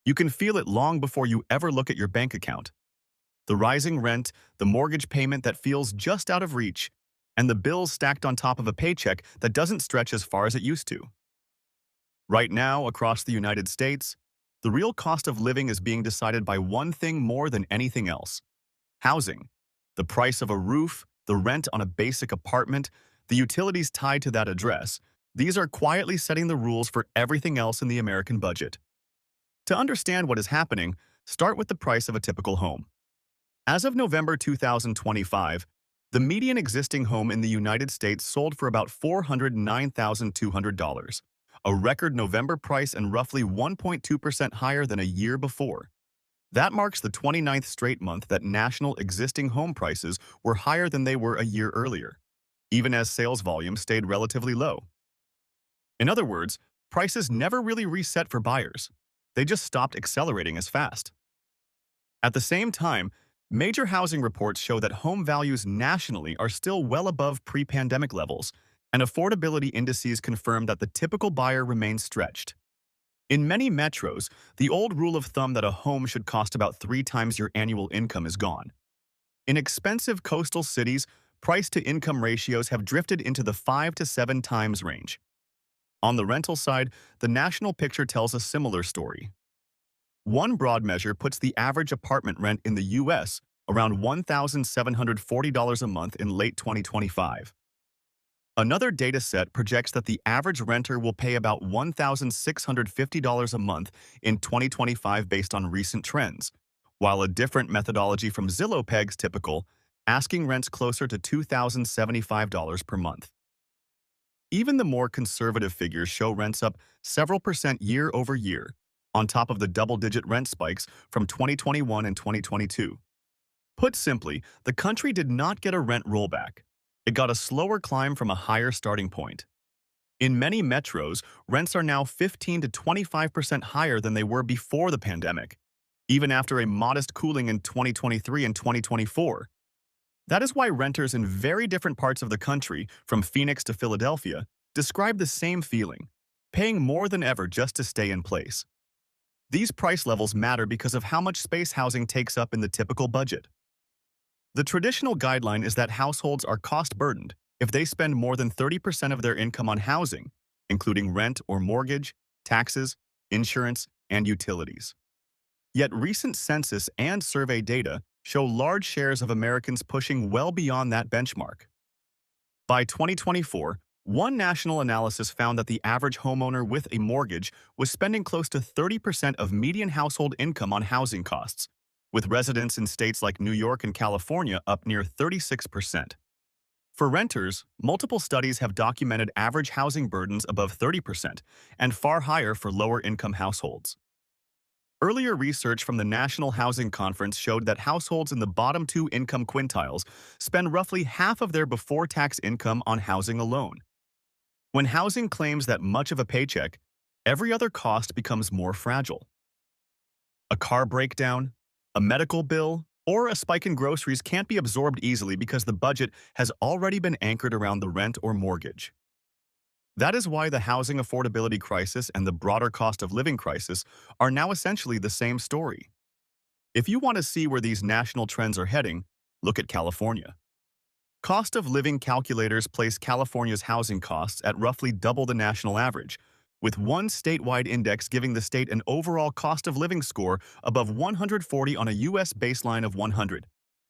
You can feel it long before you ever look at your bank account. The rising rent, the mortgage payment that feels just out of reach, and the bills stacked on top of a paycheck that doesn't stretch as far as it used to. Right now, across the United States, the real cost of living is being decided by one thing more than anything else: housing. The price of a roof, the rent on a basic apartment, the utilities tied to that address, these are quietly setting the rules for everything else in the American budget. To understand what is happening, start with the price of a typical home. As of November 2025, the median existing home in the United States sold for about $409,200, a record November price and roughly 1.2% higher than a year before. That marks the 29th straight month that national existing home prices were higher than they were a year earlier, even as sales volume stayed relatively low. In other words, prices never really reset for buyers. They just stopped accelerating as fast. At the same time, major housing reports show that home values nationally are still well above pre-pandemic levels, and affordability indices confirm that the typical buyer remains stretched. In many metros, the old rule of thumb that a home should cost about 3 times your annual income is gone. In expensive coastal cities, price-to-income ratios have drifted into the 5 to 7 times range. On the rental side, the national picture tells a similar story. One broad measure puts the average apartment rent in the U.S. around $1,740 a month in late 2025. Another data set projects that the average renter will pay about $1,650 a month in 2025 based on recent trends, while a different methodology from Zillow pegs typical, asking rents closer to $2,075 per month. Even the more conservative figures show rents up several percent year over year, on top of the double-digit rent spikes from 2021 and 2022. Put simply, the country did not get a rent rollback. It got a slower climb from a higher starting point. In many metros, rents are now 15 to 25% higher than they were before the pandemic, even after a modest cooling in 2023 and 2024. That is why renters in very different parts of the country, from Phoenix to Philadelphia, describe the same feeling, paying more than ever just to stay in place. These price levels matter because of how much space housing takes up in the typical budget. The traditional guideline is that households are cost-burdened if they spend more than 30% of their income on housing, including rent or mortgage, taxes, insurance, and utilities. Yet recent census and survey data show large shares of Americans pushing well beyond that benchmark. By 2024, one national analysis found that the average homeowner with a mortgage was spending close to 30% of median household income on housing costs, with residents in states like New York and California up near 36%. For renters, multiple studies have documented average housing burdens above 30% and far higher for lower-income households. Earlier research from the National Housing Conference showed that households in the bottom 2 income quintiles spend roughly half of their before-tax income on housing alone. When housing claims that much of a paycheck, every other cost becomes more fragile. A car breakdown, a medical bill, or a spike in groceries can't be absorbed easily because the budget has already been anchored around the rent or mortgage. That is why the housing affordability crisis and the broader cost of living crisis are now essentially the same story. If you want to see where these national trends are heading, look at California. Cost of living calculators place California's housing costs at roughly double the national average, with one statewide index giving the state an overall cost of living score above 140 on a U.S. baseline of 100,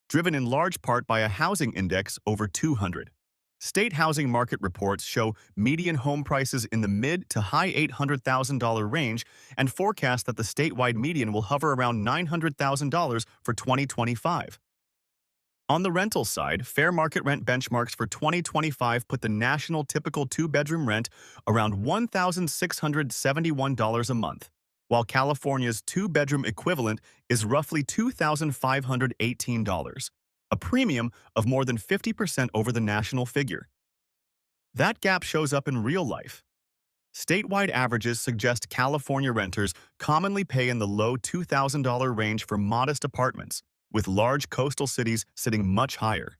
driven in large part by a housing index over 200. State housing market reports show median home prices in the mid to high $800,000 range and forecast that the statewide median will hover around $900,000 for 2025. On the rental side, fair market rent benchmarks for 2025 put the national typical 2-bedroom rent around $1,671 a month, while California's 2-bedroom equivalent is roughly $2,518, a premium of more than 50% over the national figure. That gap shows up in real life. Statewide averages suggest California renters commonly pay in the low $2,000 range for modest apartments, with large coastal cities sitting much higher.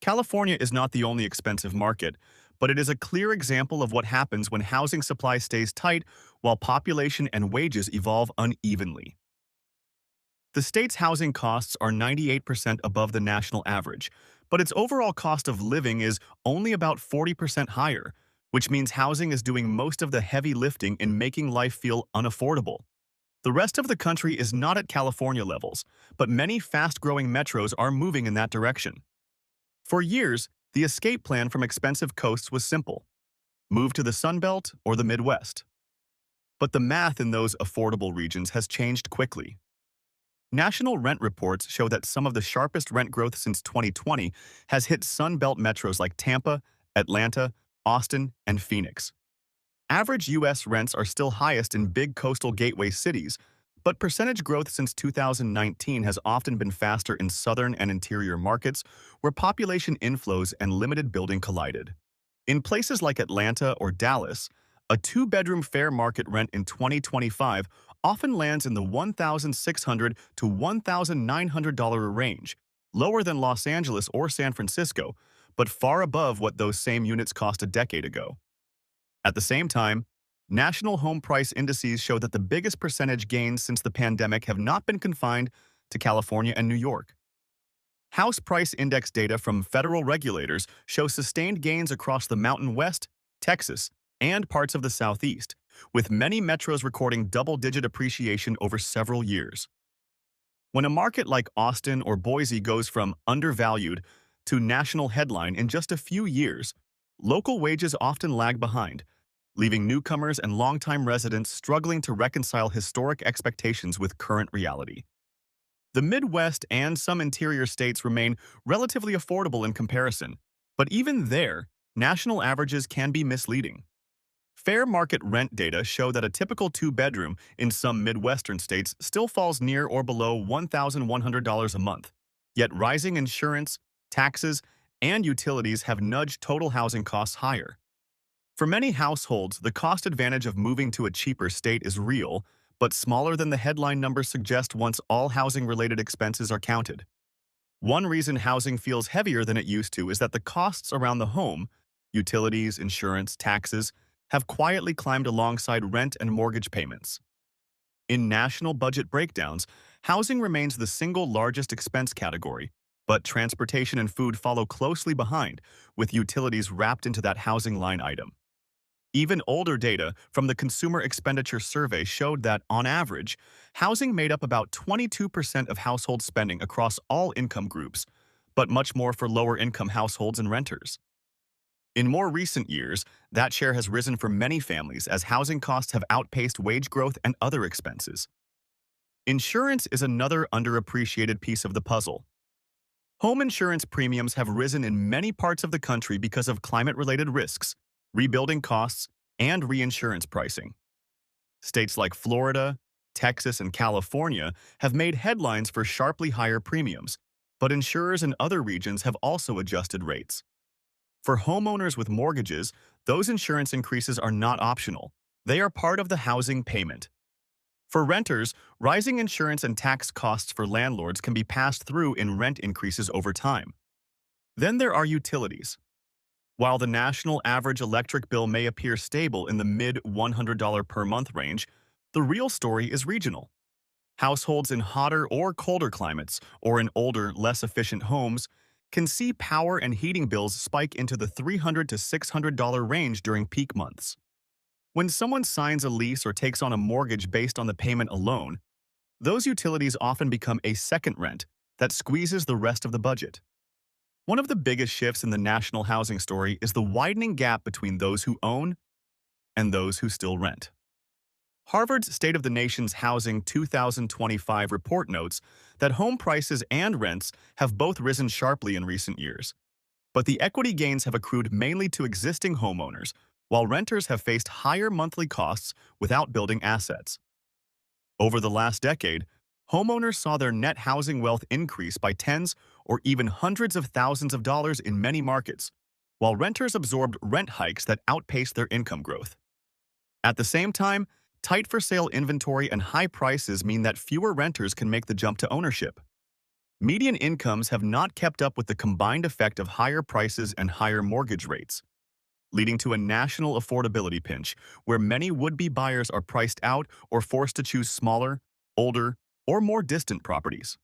California is not the only expensive market, but it is a clear example of what happens when housing supply stays tight while population and wages evolve unevenly. The state's housing costs are 98% above the national average, but its overall cost of living is only about 40% higher, which means housing is doing most of the heavy lifting in making life feel unaffordable. The rest of the country is not at California levels, but many fast-growing metros are moving in that direction. For years, the escape plan from expensive coasts was simple: move to the Sun Belt or the Midwest. But the math in those affordable regions has changed quickly. National rent reports show that some of the sharpest rent growth since 2020 has hit Sun Belt metros like Tampa, Atlanta, Austin, and Phoenix. Average U.S. rents are still highest in big coastal gateway cities, but percentage growth since 2019 has often been faster in southern and interior markets where population inflows and limited building collided. In places like Atlanta or Dallas, a two-bedroom fair market rent in 2025 often lands in the $1,600 to $1,900 range, lower than Los Angeles or San Francisco, but far above what those same units cost a decade ago. At the same time, national home price indices show that the biggest percentage gains since the pandemic have not been confined to California and New York. House price index data from federal regulators show sustained gains across the Mountain West, Texas, and parts of the Southeast, with many metros recording double-digit appreciation over several years. When a market like Austin or Boise goes from undervalued to national headline in just a few years, local wages often lag behind, leaving newcomers and longtime residents struggling to reconcile historic expectations with current reality. The Midwest and some interior states remain relatively affordable in comparison, but even there, national averages can be misleading. Fair market rent data show that a typical two-bedroom in some Midwestern states still falls near or below $1,100 a month, yet rising insurance, taxes, and utilities have nudged total housing costs higher. For many households, the cost advantage of moving to a cheaper state is real, but smaller than the headline numbers suggest once all housing-related expenses are counted. One reason housing feels heavier than it used to is that the costs around the home, utilities, insurance, taxes, have quietly climbed alongside rent and mortgage payments. In national budget breakdowns, housing remains the single largest expense category, but transportation and food follow closely behind, with utilities wrapped into that housing line item. Even older data from the Consumer Expenditure Survey showed that, on average, housing made up about 22% of household spending across all income groups, but much more for lower-income households and renters. In more recent years, that share has risen for many families as housing costs have outpaced wage growth and other expenses. Insurance is another underappreciated piece of the puzzle. Home insurance premiums have risen in many parts of the country because of climate-related risks, rebuilding costs, and reinsurance pricing. States like Florida, Texas, and California have made headlines for sharply higher premiums, but insurers in other regions have also adjusted rates. For homeowners with mortgages, those insurance increases are not optional. They are part of the housing payment. For renters, rising insurance and tax costs for landlords can be passed through in rent increases over time. Then there are utilities. While the national average electric bill may appear stable in the mid-$100 per month range, the real story is regional. Households in hotter or colder climates, or in older, less efficient homes, can see power and heating bills spike into the $300 to $600 range during peak months. When someone signs a lease or takes on a mortgage based on the payment alone, those utilities often become a second rent that squeezes the rest of the budget. One of the biggest shifts in the national housing story is the widening gap between those who own and those who still rent. Harvard's State of the Nation's Housing 2025 report notes that home prices and rents have both risen sharply in recent years, but the equity gains have accrued mainly to existing homeowners, while renters have faced higher monthly costs without building assets. Over the last decade, homeowners saw their net housing wealth increase by tens or even hundreds of thousands of dollars in many markets, while renters absorbed rent hikes that outpaced their income growth. At the same time, tight for-sale inventory and high prices mean that fewer renters can make the jump to ownership. Median incomes have not kept up with the combined effect of higher prices and higher mortgage rates. leading to a national affordability pinch where many would-be buyers are priced out or forced to choose smaller, older, or more distant properties.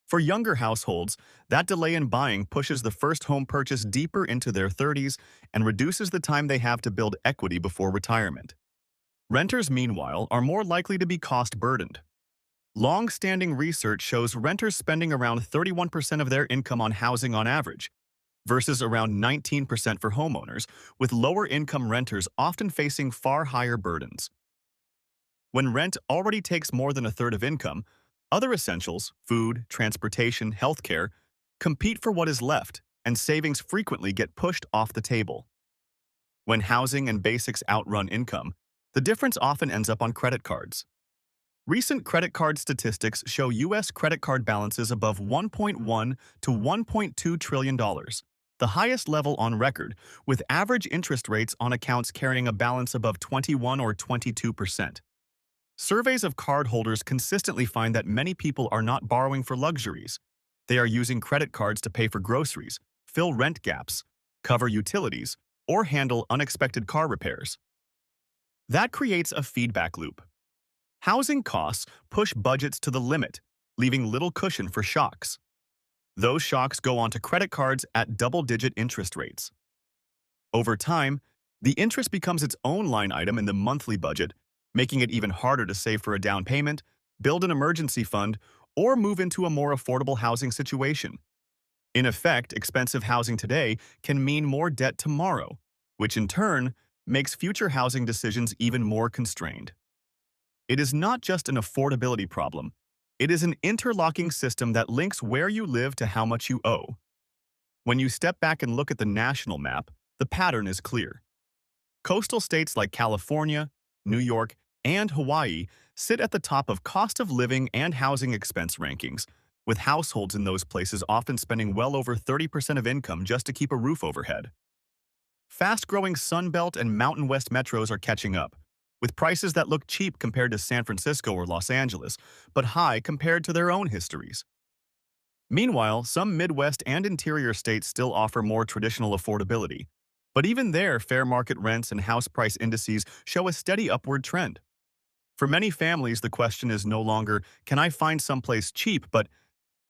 For younger households, that delay in buying pushes the first home purchase deeper into their 30s and reduces the time they have to build equity before retirement. Renters, meanwhile, are more likely to be cost-burdened. Long-standing research shows renters spending around 31% of their income on housing on average, versus around 19% for homeowners, with lower-income renters often facing far higher burdens. When rent already takes more than a third of income, other essentials, food, transportation, healthcare, compete for what is left, and savings frequently get pushed off the table. When housing and basics outrun income, the difference often ends up on credit cards. Recent credit card statistics show U.S. credit card balances above $1.1 to $1.2 trillion, the highest level on record, with average interest rates on accounts carrying a balance above 21 or 22%. Surveys of cardholders consistently find that many people are not borrowing for luxuries. They are using credit cards to pay for groceries, fill rent gaps, cover utilities, or handle unexpected car repairs. That creates a feedback loop. Housing costs push budgets to the limit, leaving little cushion for shocks. Those shocks go onto credit cards at double-digit interest rates. Over time, the interest becomes its own line item in the monthly budget, making it even harder to save for a down payment, build an emergency fund, or move into a more affordable housing situation. In effect, expensive housing today can mean more debt tomorrow, which in turn makes future housing decisions even more constrained. It is not just an affordability problem. It is an interlocking system that links where you live to how much you owe. When you step back and look at the national map, the pattern is clear. Coastal states like California, New York, and Hawaii sit at the top of cost of living and housing expense rankings, with households in those places often spending well over 30% of income just to keep a roof overhead. Fast-growing Sunbelt and Mountain West metros are catching up, with prices that look cheap compared to San Francisco or Los Angeles, but high compared to their own histories. Meanwhile, some Midwest and interior states still offer more traditional affordability, but even there, fair market rents and house price indices show a steady upward trend. For many families, the question is no longer, can I find someplace cheap, but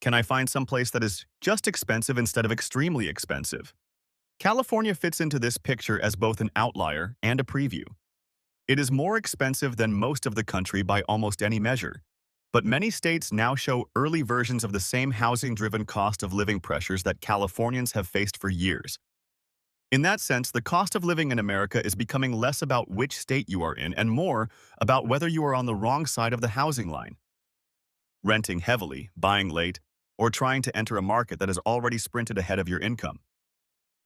can I find someplace that is just expensive instead of extremely expensive? California fits into this picture as both an outlier and a preview. It is more expensive than most of the country by almost any measure, but many states now show early versions of the same housing-driven cost of living pressures that Californians have faced for years. In that sense, the cost of living in America is becoming less about which state you are in and more about whether you are on the wrong side of the housing line. Renting heavily, buying late, or trying to enter a market that has already sprinted ahead of your income.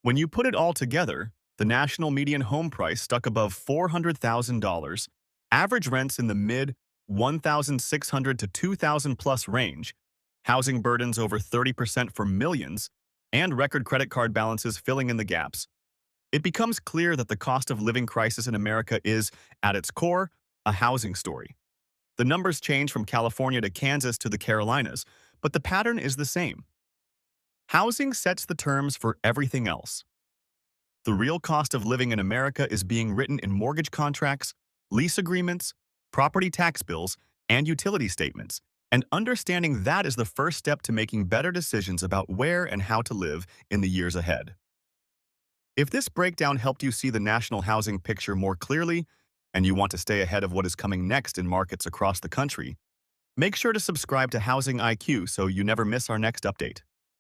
When you put it all together, the national median home price stuck above $400,000, average rents in the mid $1,600 to $2,000 plus range, housing burdens over 30% for millions, and record credit card balances filling in the gaps. It becomes clear that the cost of living crisis in America is, at its core, a housing story. The numbers change from California to Kansas to the Carolinas, but the pattern is the same. Housing sets the terms for everything else. The real cost of living in America is being written in mortgage contracts, lease agreements, property tax bills, and utility statements, and understanding that is the first step to making better decisions about where and how to live in the years ahead. If this breakdown helped you see the national housing picture more clearly, and you want to stay ahead of what is coming next in markets across the country, make sure to subscribe to Housing IQ so you never miss our next update.